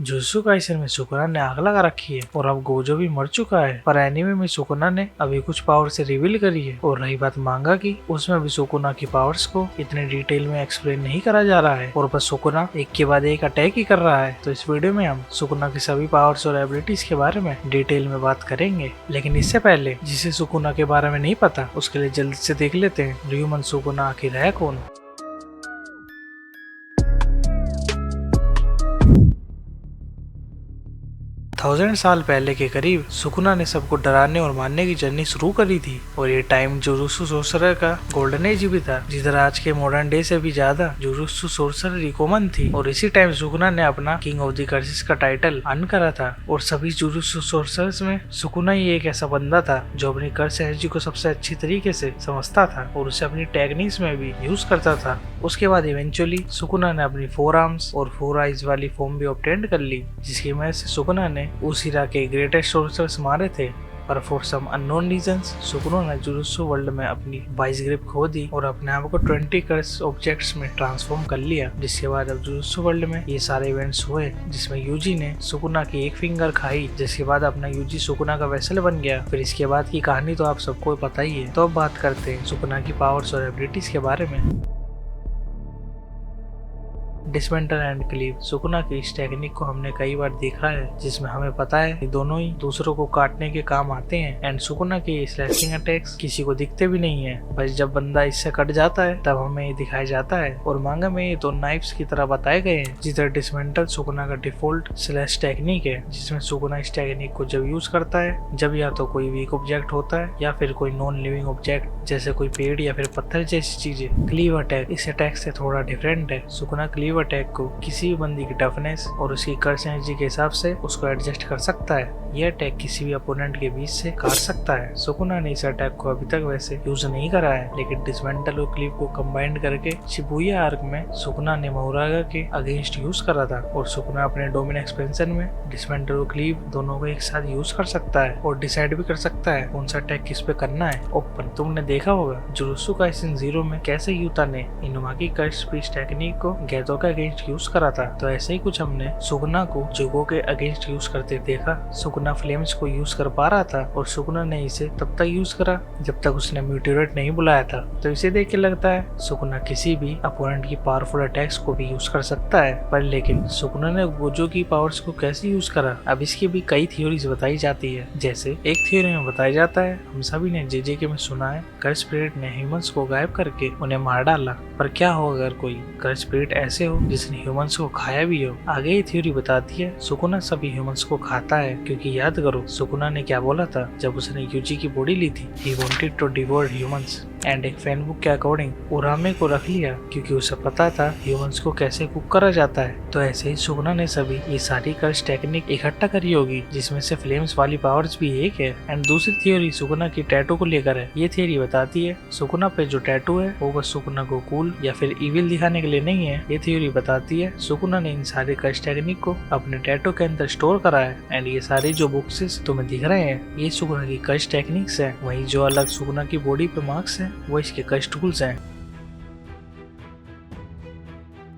Jujutsu Kaisen में Sukuna ने आग लगा रखी है और अब गोजो भी मर चुका है, पर एनीमे में सुकुना ने अभी कुछ पावर से रिवील करी है। और रही बात मांगा की, उसमें भी सुकुना की पावर्स को इतने डिटेल में एक्सप्लेन नहीं करा जा रहा है और बस सुकुना एक के बाद एक अटैक ही कर रहा है। तो इस वीडियो में हम सुकुना की सभी पावर्स और एबिलिटीज के बारे में डिटेल में बात करेंगे। लेकिन इससे पहले जिसे सुकुना के बारे में नहीं पता, उसके लिए जल्दी से देख लेते हैं र्यूमन सुकुना आखिर है कौन। 1000 साल पहले के करीब सुकुना ने सबको डराने और मारने की जर्नी शुरू करी थी। और ये टाइम जुजुत्सु सोर्सरर का गोल्डन एज भी था, जिधर आज के मॉडर्न डे से भी ज्यादा जुजुत्सु सोर्सरर कॉमन थी। और इसी टाइम सुकुना ने अपना किंग ऑफ द कर्सेस का टाइटल अर्न करा था। और सभी जुजुत्सु सोर्सरर्स में सुकुना ही एक ऐसा बंदा था जो अपनी कर्स एनर्जी को सबसे अच्छी तरीके से समझता था और उसे अपनी टेक्निक्स में भी यूज करता था। उसके बाद इवेंचुअली सुकुना ने अपनी 4 आर्म्स और 4 आइज वाली फॉर्म भी ऑब्टेन कर ली, जिसकी वजह से सुकुना ने उस इरा के ग्रेटेस्ट सोर्सर्स मारे थे। पर for some unknown reasons Sukuna ने जुजुत्सु वर्ल्ड में अपनी वाइस ग्रिप खो दी और अपने आप को 20 कर्स ऑब्जेक्ट्स में ट्रांसफॉर्म कर लिया। जिसके बाद अब जुजुत्सु वर्ल्ड में ये सारे इवेंट्स हुए, जिसमें यूजी ने सुकुना की एक फिंगर खाई, जिसके बाद अपना यूजी सुकुना का वेसल बन गया। फिर इसके बाद की कहानी तो आप सबको पता ही है। तो अब बात करते हैं सुकुना की पावर्स और एबिलिटीज के बारे में। डिसमेंटल एंड क्लीव सुकुना की इस टेक्निक को हमने कई बार देखा है, जिसमें हमें पता है कि दोनों ही दूसरों को काटने के काम आते हैं। एंड सुकुना के स्लैशिंग अटैक्स किसी को दिखते भी नहीं है, बस जब बंदा इससे कट जाता है तब हमें ये दिखाया जाता है। और मांगा में ये 2 नाइफ्स की तरह बताए गए हैं। जिधर डिसमेंटल सुकुना का डिफॉल्ट स्लैश टेक्निक है, जिसमें सुकुना इस टेक्निक को जब यूज करता है जब या तो कोई वीक ऑब्जेक्ट होता है या फिर कोई नॉन लिविंग ऑब्जेक्ट जैसे कोई पेड़ या फिर पत्थर जैसी चीजें। क्लीव अटैक इस अटैक से थोड़ा डिफरेंट है। सुकुना क्लीव अटैक को किसी भी बंदी की टफनेस और उसकी कर्स एनर्जी के हिसाब से उसको एडजस्ट कर सकता है। यह अटैक किसी भी अपोनेंट के बीच से काट सकता है। सुकुना ने इस अटैक को अभी तक वैसे यूज नहीं करा है, लेकिन डिसमेंटल और क्लीव को कंबाइंड करके शिबुया आर्क में सुकुना ने मोरागा के अगेंस्ट यूज करा था। और सुकुना अपने डोमेन एक्सपेंशन में डिसमेंटल और क्लीव दोनों को एक साथ यूज कर सकता है और डिसाइड भी कर सकता है कौन सा अटैक किस पे करना है। ओपन तुमने देखा होगा जुजुत्सु काइसेन 0 में कैसे यूता ने इनुमा की कर्स स्पीच टेक्निक को गेतो के अगेंस्ट यूज करा था। तो ऐसे ही कुछ हमने सुकुना को जुगो के अगेंस्ट यूज करते देखा। सुकुना फ्लेम्स को यूज कर पा रहा था और सुकुना ने इसे तब तक यूज करा जब तक उसने म्यूटेरेट नहीं बुलाया था। तो इसे देख के लगता है सुकुना किसी भी अपोनेंट की पावरफुल अटैक्स को भी यूज कर सकता है। पर लेकिन सुकुना ने गोजो की पावर्स को कैसे यूज करा, अब इसकी भी कई थ्योरीज बताई जाती है। जैसे एक थ्योरी में बताया जाता है, हम सभी ने जेजेके में सुना है, कर्स स्पिरिट ने ह्यूमंस को गायब करके उन्हें मार डाला। पर क्या हो अगर कोई कर्स स्पिरिट ऐसे हो जिसने ह्यूमंस को खाया भी हो। आगे ये थ्योरी बताती है सुकुना सभी ह्यूमंस को खाता है, क्योंकि याद करो सुकुना ने क्या बोला था जब उसने यूजी की बॉडी ली थी, he wanted to devour humans. And एक फैन बुक के अकॉर्डिंग उरामे को रख लिया क्योंकि उसे पता था ह्यूमंस को कैसे कुक करा जाता है। तो ऐसे ही सुकुना ने सभी ये सारी कर्स टेक्निक इकट्ठा करी होगी, जिसमें से फ्लेम्स वाली पावर्स भी एक है। एंड दूसरी थ्योरी सुकुना की टैटू को लेकर है। ये थ्योरी बताती है सुकुना पे जो टैटू है वो बस सुकुना को कूल या फिर इविल दिखाने के लिए नहीं है। ये थ्योरी बताती है सुकुना ने इन सारे कर्स टेक्निक को अपने टैटू के अंदर स्टोर करा है। एंड ये सारी जो बुक्सेस तुम्हें दिख रहे हैं ये सुकुना की कर्स टेक्निक्स है। वहीं जो अलग सुकुना की बॉडी पे मार्क्स है वो इसके कर्स टूल्स हैं।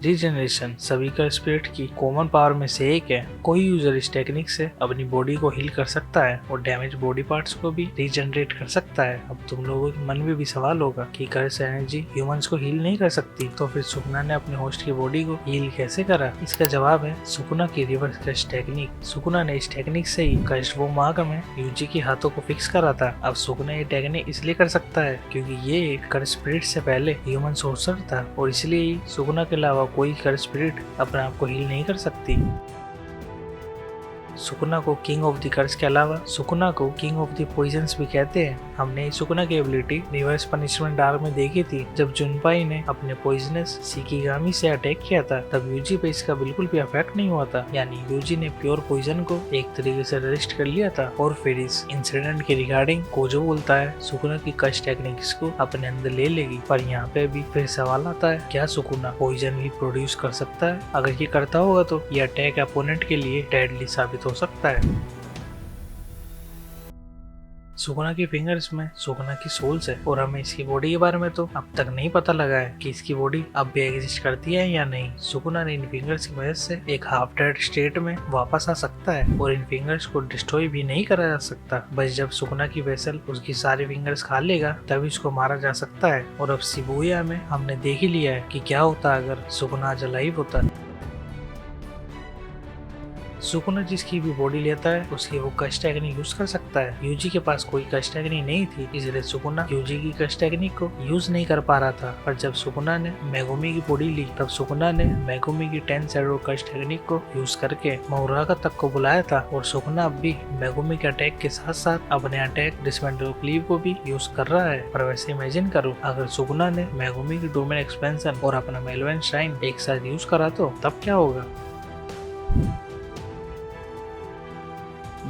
रीजनरेशन सभी का स्पिरिट की कॉमन पावर में से एक है। कोई यूजर इस टेक्निक से अपनी बॉडी को हील कर सकता है और डैमेज बॉडी पार्ट्स को भी रीजनरेट कर सकता है। अब तुम लोगों के मन में भी सवाल होगा कि कर्स एनर्जी ह्यूमंस को हील नहीं कर सकती, तो फिर सुकुना ने अपने होस्ट की बॉडी को हील कैसे करा? इसका जवाब है सुकुना की रिवर्स कर्स टेक्निक। सुकुना ने इस टेक्निक से ही कर्स वो मार्ग में यूजी के हाथों को फिक्स करा था। अब सुकुना ये टेक्निक इसलिए कर सकता है क्योंकि ये एक कर्स स्पिरिट से पहले ह्यूमन सोर्सर था और इसलिए ही सुकुना के अलावा कोई कर्स स्पिरिट अपने आप को हील नहीं कर सकती। सुकुना को किंग ऑफ द कर्स के अलावा सुकुना को किंग ऑफ द पॉइजन्स भी कहते हैं। हमने सुकुना की एबिलिटी रिवर्स पनिशमेंट आर्क में देखी थी, जब जुनपाई ने अपने पॉइजनस शिकिगामी से अटैक किया था तब यूजी पे इसका बिल्कुल भी अफेक्ट नहीं हुआ था। यानी यूजी ने प्योर पॉइजन को एक तरीके से रेजिस्ट कर लिया था। और फिर इस इंसिडेंट के रिगार्डिंग कोजो बोलता है सुकुना की कर्स टेक्निक्स को अपने अंदर ले लेगी। पर यहाँ पे भी फिर सवाल आता है, क्या सुकुना पॉइजन भी प्रोड्यूस कर सकता है? अगर ये करता होगा तो ये अटैक अपोनेंट के लिए डेडली साबित हो सकता है। सुकुना की फिंगर्स में सुकुना की सोल्स है और हमें इसकी बॉडी के बारे में तो अब तक नहीं पता लगा है कि इसकी बॉडी अब भी एग्जिस्ट करती है या नहीं। सुकुना ने इन फिंगर्स की मदद से एक हाफ डेड स्टेट में वापस आ सकता है और इन फिंगर्स को डिस्ट्रॉय भी नहीं करा जा सकता। बस जब सुकुना की वेसल उसकी सारी फिंगर्स खा लेगा तभी उसको मारा जा सकता है। और अब शिबुया में हमने देख ही लिया है कि क्या होता अगर सुकुना आज अलाइव होता। सुकुना जिसकी भी बॉडी लेता है उसकी वो कस्ट टेक्निक यूज कर सकता है। यूजी के पास कोई कस्ट टेक्निक नहीं थी, इसलिए सुकुना यूजी की कस्ट टेक्निक को यूज नहीं कर पा रहा था। पर जब सुकुना ने मेगुमी की बॉडी ली तब सुकुना ने मेगुमी की 10 शैडो कस्ट टेक्निक को यूज करके मौरागा तक को बुलाया था। और सुकुना अब भी मेगुमी के अटैक के साथ साथ अपने अटैक डिसमेंटल क्लीव को भी यूज कर रहा है। पर वैसे इमेजिन करो अगर सुकुना ने मेगुमी की डोमेन एक्सपेंशन और अपना मेलवेन श्राइन एक साथ यूज करा तो तब क्या होगा।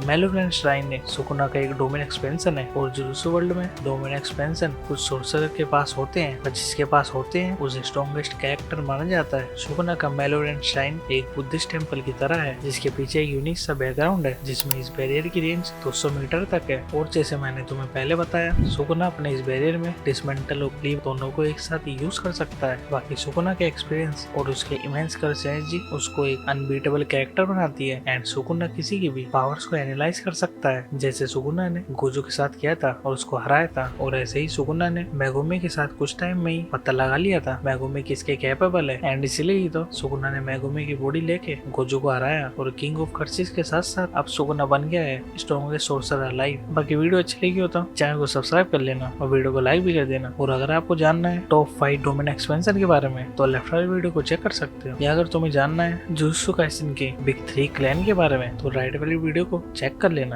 मेलवेन श्राइन ने सुकुना का एक डोमेन एक्सपेंशन है और जुजुत्सु वर्ल्ड में डोमेन एक्सपेंशन कुछ सोर्सरर के पास होते हैं, पर जिसके पास होते हैं उसे स्ट्रॉन्गेस्ट कैरेक्टर माना जाता है। सुकुना का मेलवेन श्राइन एक बुद्धिस्ट टेम्पल की तरह है जिसके पीछे एक यूनिक सा बैकग्राउंड है जिसमें इस बैरियर की रेंज 200 मीटर तक है। और जैसे मैंने तुम्हें पहले बताया सुकुना अपने इस बैरियर में डिसमेंटल और क्लीव दोनों को एक साथ यूज कर सकता है। बाकी सुकुना के एक्सपीरियंस और उसके इमेंस कर्स एनर्जी उसको एक अनबीटेबल कैरेक्टर बनाती है। एंड सुकुना किसी की भी पावर्स को एनालाइज कर सकता है, जैसे सुकुना ने गोजो के साथ किया था और उसको हराया था। और ऐसे ही सुकुना ने मेगुमी के साथ कुछ टाइम में ही पता लगा लिया था मेगुमी किसके कैपेबल है। एंड इसलिए ही तो सुकुना ने मेगुमी की बॉडी लेके गोजो को हराया और किंग ऑफ कर्सिस के साथ साथ अब सुकुना बन गया है स्ट्रॉन्गेस्ट सोर्सरर अलाइव। बाकी वीडियो अच्छी लगी हो तो चैनल को सब्सक्राइब कर लेना और वीडियो को लाइक भी कर देना। और अगर आपको जानना है टॉप 5 डोमेन एक्सपेंशन के बारे में तो लेफ्ट वाली वीडियो को चेक कर सकते हो, या अगर तुम्हें जानना है जुजुत्सु काइसेन के बिग 3 क्लैन के बारे में तो राइट वाली वीडियो को चेक कर लेना।